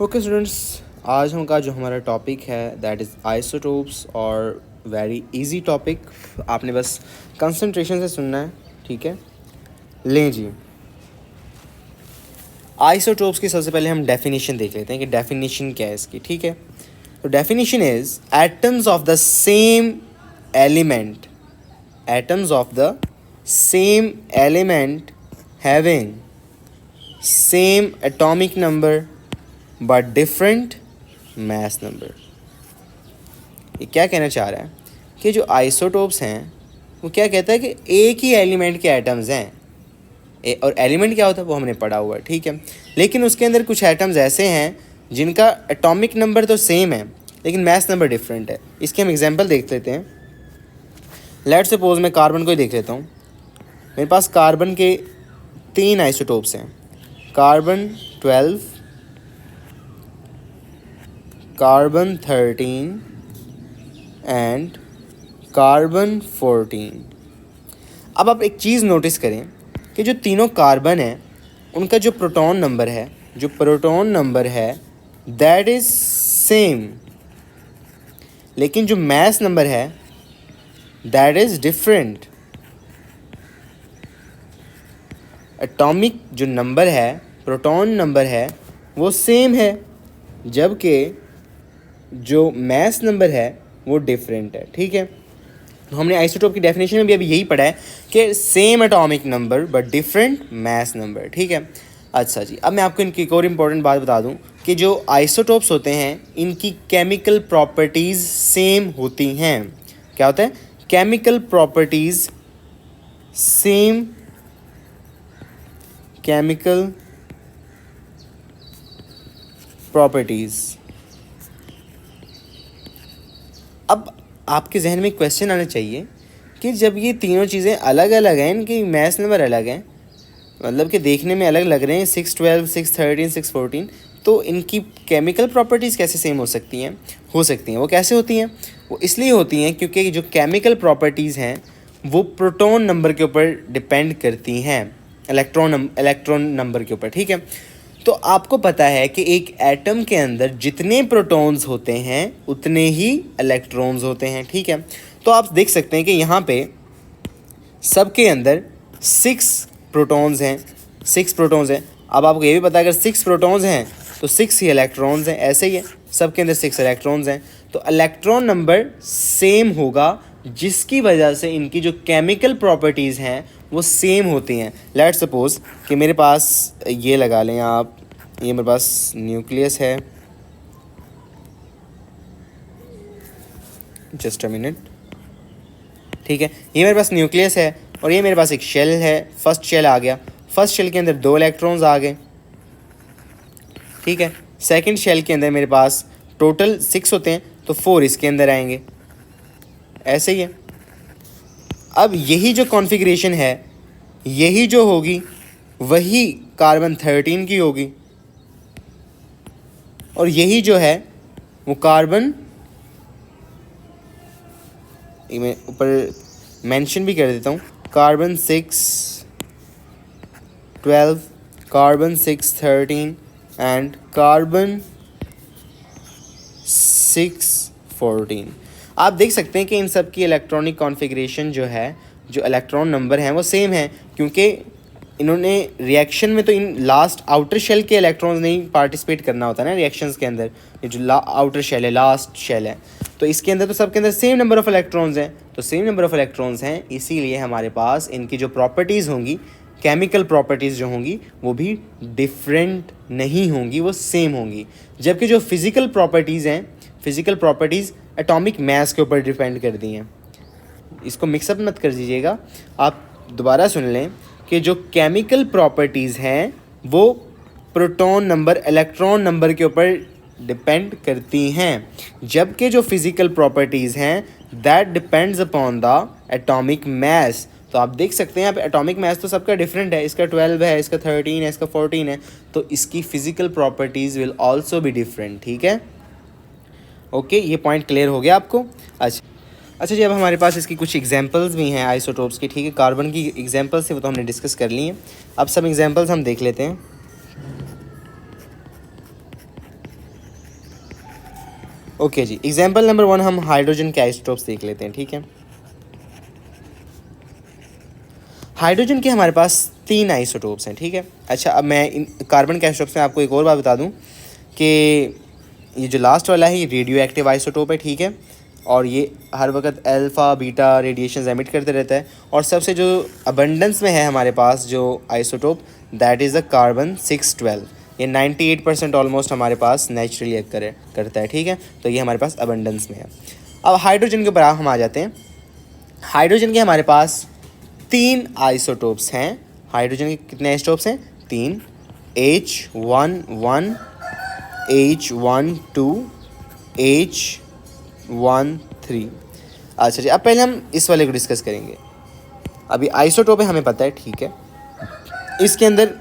Okay students, आज हम का जो हमारा टॉपिक है दैट इज़ आइसोटोप्स और वेरी इजी टॉपिक। आपने बस कंसंट्रेशन से सुनना है, ठीक है। लें जी, आइसोटोप्स की सबसे पहले हम डेफिनेशन देख लेते हैं कि डेफिनेशन क्या है इसकी, ठीक है। तो definition is atoms of the same element, atoms of the same element having same atomic number but different mass number. ये क्या कहना चाह रहा है कि जो आइसोटोप्स हैं वो क्या कहता है कि एक ही एलिमेंट के एटम्स हैं, और एलिमेंट क्या होता है वो हमने पढ़ा हुआ है, ठीक है। लेकिन उसके अंदर कुछ एटम्स ऐसे हैं जिनका एटॉमिक नंबर तो सेम है लेकिन मास नंबर डिफरेंट है। इसके हम एग्जांपल देख लेते हैं। लेट्स सपोज मैं कार्बन को ही देख लेता हूँ। मेरे पास कार्बन के 3 आइसोटोप्स हैं, कार्बन 12, कार्बन 13 एंड कार्बन 14। अब आप एक चीज़ नोटिस करें कि जो तीनों कार्बन हैं उनका जो प्रोटॉन नंबर है, जो प्रोटॉन नंबर है दैट इज़ सेम, लेकिन जो मास नंबर है दैट इज़ डिफरेंट। एटॉमिक जो नंबर है, प्रोटॉन नंबर है, वो सेम है, जबकि जो मास नंबर है वो डिफरेंट है, ठीक है। तो हमने आइसोटोप की डेफिनेशन में भी अभी यही पढ़ा है कि same atomic number but different mass number, ठीक है। अच्छा जी, अब मैं आपको इनकी एक और इम्पॉर्टेंट बात बता दूं कि जो आइसोटोप्स होते हैं इनकी केमिकल प्रॉपर्टीज़ सेम होती हैं। क्या होता है? Chemical properties same, chemical properties. अब आपके जहन में क्वेश्चन आना चाहिए कि जब ये तीनों चीज़ें अलग अलग हैं, इनकी मास नंबर अलग हैं, मतलब कि देखने में अलग लग रहे हैं 612, 613, 614, तो इनकी केमिकल प्रॉपर्टीज़ कैसे सेम हो सकती हैं? वो कैसे होती हैं? वो इसलिए होती हैं क्योंकि जो केमिकल प्रॉपर्टीज़ हैं वो प्रोटॉन नंबर के ऊपर डिपेंड करती हैं, इलेक्ट्रॉन नंबर के ऊपर, ठीक है। तो आपको पता है कि एक एटम के अंदर जितने प्रोटॉन्स होते हैं उतने ही इलेक्ट्रॉन्स होते हैं, ठीक है। तो आप देख सकते हैं कि यहाँ पे सबके अंदर 6 प्रोटॉन्स हैं, 6 प्रोटॉन्स हैं। अब आपको ये भी पता है अगर 6 प्रोटॉन्स हैं तो 6 ही इलेक्ट्रॉन्स हैं, ऐसे ही है, सबके अंदर 6 इलेक्ट्रॉन्स हैं। तो इलेक्ट्रॉन नंबर सेम होगा जिसकी वजह से इनकी जो केमिकल प्रॉपर्टीज़ हैं वो सेम होती हैं। लेट्स सपोज कि मेरे पास ये लगा लें आप, ये मेरे पास न्यूक्लियस है, जस्ट अ मिनट, ठीक है। ये मेरे पास न्यूक्लियस है और ये मेरे पास एक शेल है, फर्स्ट शेल आ गया। फर्स्ट शेल के अंदर 2 इलेक्ट्रॉन्स आ गए, ठीक है। सेकंड शेल के अंदर मेरे पास टोटल 6 होते हैं तो 4 इसके अंदर आएंगे, ऐसे ही है। अब यही जो कॉन्फ़िगरेशन है, यही जो होगी वही कार्बन 13 की होगी, और यही जो है वो कार्बन, मैं ऊपर मेंशन भी कर देता हूँ, कार्बन 6 12, कार्बन 6 13 एंड कार्बन 6 14। आप देख सकते हैं कि इन सब की इलेक्ट्रॉनिक कॉन्फ़िगरेशन जो है, जो इलेक्ट्रॉन नंबर हैं वो सेम है, क्योंकि इन्होंने रिएक्शन में तो इन लास्ट आउटर शेल के इलेक्ट्रॉन्स नहीं पार्टिसिपेट करना होता है ना रिएक्शंस के अंदर। ये जो आउटर शेल है, लास्ट शेल है, तो इसके अंदर तो सबके अंदर सेम नंबर ऑफ़ इलेक्ट्रॉन्स हैं। तो सेम नंबर ऑफ़ इलेक्ट्रॉन्स हैं, इसीलिए हमारे पास इनकी जो प्रॉपर्टीज़ होंगी, केमिकल प्रॉपर्टीज़ जो होंगी वो भी डिफरेंट नहीं होंगी, वो सेम होंगी। जबकि जो फिज़िकल प्रॉपर्टीज़ हैं, फिज़िकल प्रॉपर्टीज़ एटॉमिक मास के ऊपर डिपेंड कर दी हैं। इसको मिक्सअप मत कर दीजिएगा, आप दोबारा सुन लें कि जो केमिकल प्रॉपर्टीज़ हैं वो प्रोटॉन नंबर, इलेक्ट्रॉन नंबर के ऊपर डिपेंड करती हैं, जबकि जो फिज़िकल प्रॉपर्टीज़ हैं that depends upon the atomic mass. तो आप देख सकते हैं यहाँ पे एटॉमिक मास तो सबका डिफरेंट है, इसका 12 है, इसका 13 है, इसका 14 है, तो इसकी physical properties will also be different, ठीक है। ओके, ये पॉइंट क्लियर हो गया आपको? अच्छा जी, अब हमारे पास इसकी कुछ एग्जांपल्स भी हैं आइसोटोप्स की, ठीक है। कार्बन की एग्जांपल्स थे वो तो हमने डिस्कस कर ली हैं, अब सब एग्जांपल्स हम देख लेते हैं। ओके जी, एग्जाम्पल नंबर 1 हम हाइड्रोजन के आइसोटोप्स देख लेते हैं, ठीक है। हाइड्रोजन के हमारे पास 3 आइसोटोप्स हैं, ठीक है। अच्छा, अब मैं इन कार्बन के आइसोटोप्स में आपको एक और बात बता दूं कि ये जो लास्ट वाला है ये रेडियो एक्टिव आइसोटोप है, ठीक है, और ये हर वक्त अल्फ़ा बीटा रेडिएशन एमिट करते रहता है। और सबसे जो अबंडेंस में है हमारे पास जो isotope, that is the carbon 612। ये 98% ऑलमोस्ट हमारे पास नेचुरली करता है, ठीक है। तो ये हमारे पास अबंडेंस में है। अब हाइड्रोजन के ऊपर हम आ जाते हैं। हाइड्रोजन के हमारे पास 3 आइसोटोप्स हैं। हाइड्रोजन के कितने आइसोटोप्स हैं? 3, H11, H12, H13। अच्छा जी, अब पहले हम इस वाले को डिस्कस करेंगे। अभी आइसोटोप है हमें पता है, ठीक है। इसके अंदर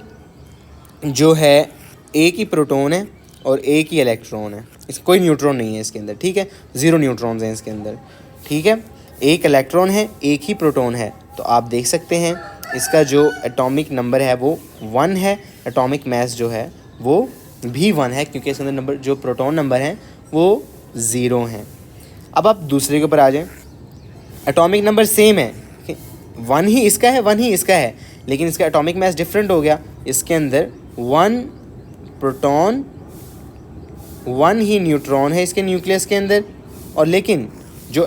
जो है एक ही प्रोटॉन है और एक ही इलेक्ट्रॉन है, इस कोई न्यूट्रॉन नहीं है इसके अंदर, ठीक है। 0 न्यूट्रॉन्स हैं इसके अंदर, ठीक है। एक इलेक्ट्रॉन है, एक ही प्रोटॉन है। तो आप देख सकते हैं इसका जो एटॉमिक नंबर है वो 1 है, एटॉमिक मास जो है वो भी 1 है, क्योंकि इसके अंदर नंबर जो प्रोटॉन नंबर हैं वो 0 हैं। अब आप दूसरे के ऊपर आ जाएं। एटॉमिक नंबर सेम है, 1 ही इसका है, 1 ही इसका है, लेकिन इसका एटॉमिक मास डिफरेंट हो गया। इसके अंदर 1 प्रोटॉन, 1 ही न्यूट्रॉन है इसके न्यूक्लियस के अंदर, और लेकिन जो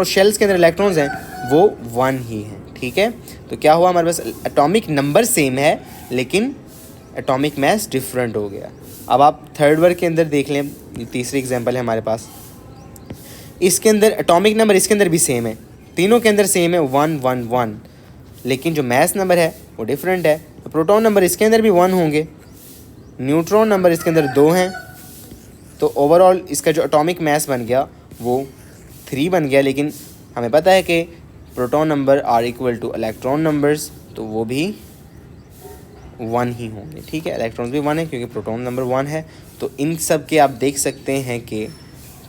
शेल्स के अंदर इलेक्ट्रॉन्स हैं वो 1 ही हैं, ठीक है। तो क्या हुआ, हमारे पास एटॉमिक नंबर सेम है लेकिन एटॉमिक मास डिफरेंट हो गया। अब आप थर्ड वर्ड के अंदर देख लें, तीसरी एग्जांपल है हमारे पास। इसके अंदर एटॉमिक नंबर इसके अंदर भी सेम है, तीनों के अंदर सेम है 1 1 1, लेकिन जो मास नंबर है वो डिफरेंट है। तो प्रोटॉन नंबर इसके अंदर भी 1 होंगे, न्यूट्रॉन नंबर इसके अंदर 2 हैं, तो ओवरऑल इसका जो एटॉमिक मास बन गया वो 3 बन गया। लेकिन हमें पता है कि proton number are equal to electron numbers, तो वो भी 1 ही होंगे, ठीक है। इलेक्ट्रॉन्स भी 1 है क्योंकि प्रोटॉन नंबर 1 है। तो इन सब के आप देख सकते हैं कि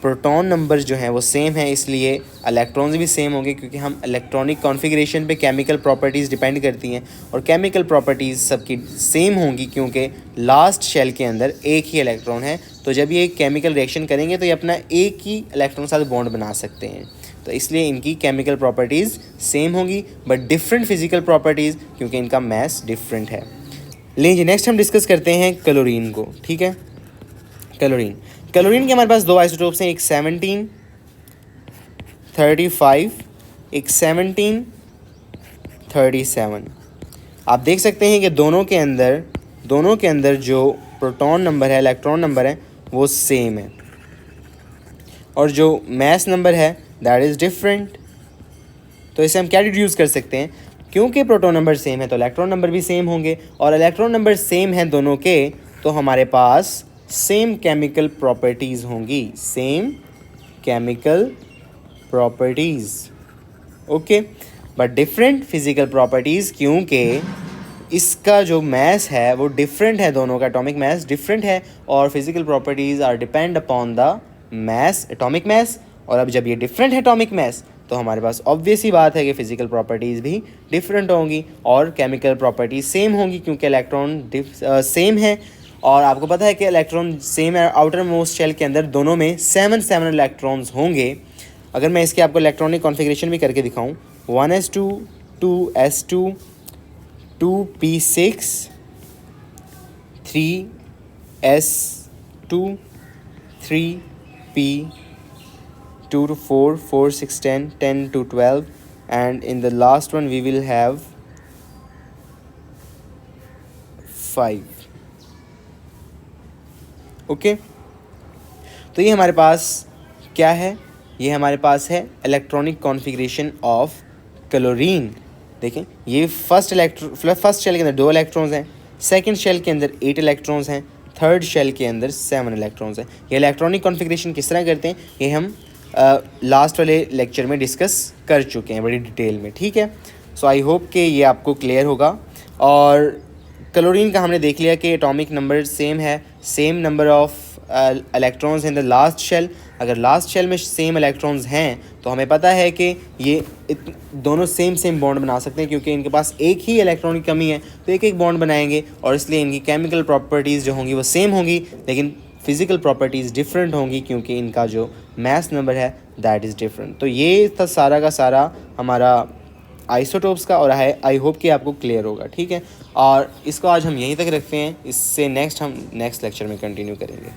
प्रोटॉन नंबर जो हैं वो सेम है, इसलिए इलेक्ट्रॉन्स भी सेम होंगे, क्योंकि हम इलेक्ट्रॉनिक कॉन्फ़िगरेशन पे केमिकल प्रॉपर्टीज़ डिपेंड करती हैं, और केमिकल प्रॉपर्टीज़ सबकी सेम होंगी क्योंकि लास्ट शेल के अंदर एक ही इलेक्ट्रॉन है। तो जब ये केमिकल रिएक्शन करेंगे तो ये अपना एक ही इलेक्ट्रॉन के साथ बॉन्ड बना सकते हैं, तो इसलिए इनकी केमिकल प्रॉपर्टीज़ सेम होंगी बट डिफरेंट फिजिकल प्रॉपर्टीज़, क्योंकि इनका मास डिफरेंट है। लीजिए नेक्स्ट हम डिस्कस करते हैं क्लोरीन को, ठीक है। क्लोरीन के हमारे पास 2 आइसोटोप्स हैं, एक 17 35, एक 17 37। आप देख सकते हैं कि दोनों के अंदर जो प्रोटॉन नंबर है, इलेक्ट्रॉन नंबर है, वो सेम है, और जो मास नंबर है दैट इज़ डिफरेंट। तो इसे हम क्या डिड्यूस कर सकते हैं, क्योंकि प्रोटॉन नंबर सेम है तो इलेक्ट्रॉन नंबर भी सेम होंगे, और इलेक्ट्रॉन नंबर सेम है दोनों के, तो हमारे पास सेम केमिकल प्रॉपर्टीज़ होंगी, same chemical properties, okay, but different physical properties, क्योंकि इसका जो मास है वो डिफरेंट है, दोनों का एटॉमिक मास डिफरेंट है, और physical properties are depend upon the mass, atomic mass. और अब जब ये डिफरेंट है एटॉमिक मास, तो हमारे पास ऑब्वियस ही बात है कि फिजिकल प्रॉपर्टीज़ भी डिफरेंट होंगी और केमिकल प्रॉपर्टीज़ सेम होंगी, क्योंकि इलेक्ट्रॉन सेम है। और आपको पता है कि इलेक्ट्रॉन सेम है, आउटर मोस्ट शेल के अंदर दोनों में 7 इलेक्ट्रॉन्स होंगे। अगर मैं इसके आपको इलेक्ट्रॉनिक कॉन्फ़िगरेशन भी करके दिखाऊं, 1s2 2s2 2p6 3s2 3p 2 to 4 4 6 10 10 to 12, and in the last one we will have 5, okay. तो ये हमारे पास क्या है, ये हमारे पास है इलेक्ट्रॉनिक कॉन्फ़िगरेशन ऑफ क्लोरीन। देखें, ये फर्स्ट शेल के अंदर 2 इलेक्ट्रॉन्स हैं, सेकंड शेल के अंदर 8 इलेक्ट्रॉन्स हैं, थर्ड शेल के अंदर 7 इलेक्ट्रॉन्स हैं। ये इलेक्ट्रॉनिक कॉन्फ़िगरेशन किस तरह करते हैं ये हम लास्ट वाले लेक्चर में डिस्कस कर चुके हैं बड़ी डिटेल में, ठीक है। सो आई होप कि ये आपको क्लियर होगा। और क्लोरीन का हमने देख लिया कि एटॉमिक नंबर सेम है, same number of electrons in the last shell. अगर लास्ट शेल में सेम इलेक्ट्रॉन्स हैं तो हमें पता है कि ये दोनों सेम बॉन्ड बना सकते हैं, क्योंकि इनके पास एक ही इलेक्ट्रॉन की कमी है, तो एक बॉन्ड बनाएंगे, और इसलिए इनकी केमिकल प्रॉपर्टीज़ जो होंगी वो सेम होंगी, लेकिन फिज़िकल प्रॉपर्टीज़ डिफरेंट होंगी क्योंकि इनका जो मास नंबर है दैट इज़ डिफरेंट। तो ये था सारा का सारा हमारा आइसोटोप्स का, और आई होप कि आपको क्लियर होगा, ठीक है। और इसको आज हम यहीं तक रखते हैं, इससे नेक्स्ट हम नेक्स्ट लेक्चर में कंटिन्यू करेंगे।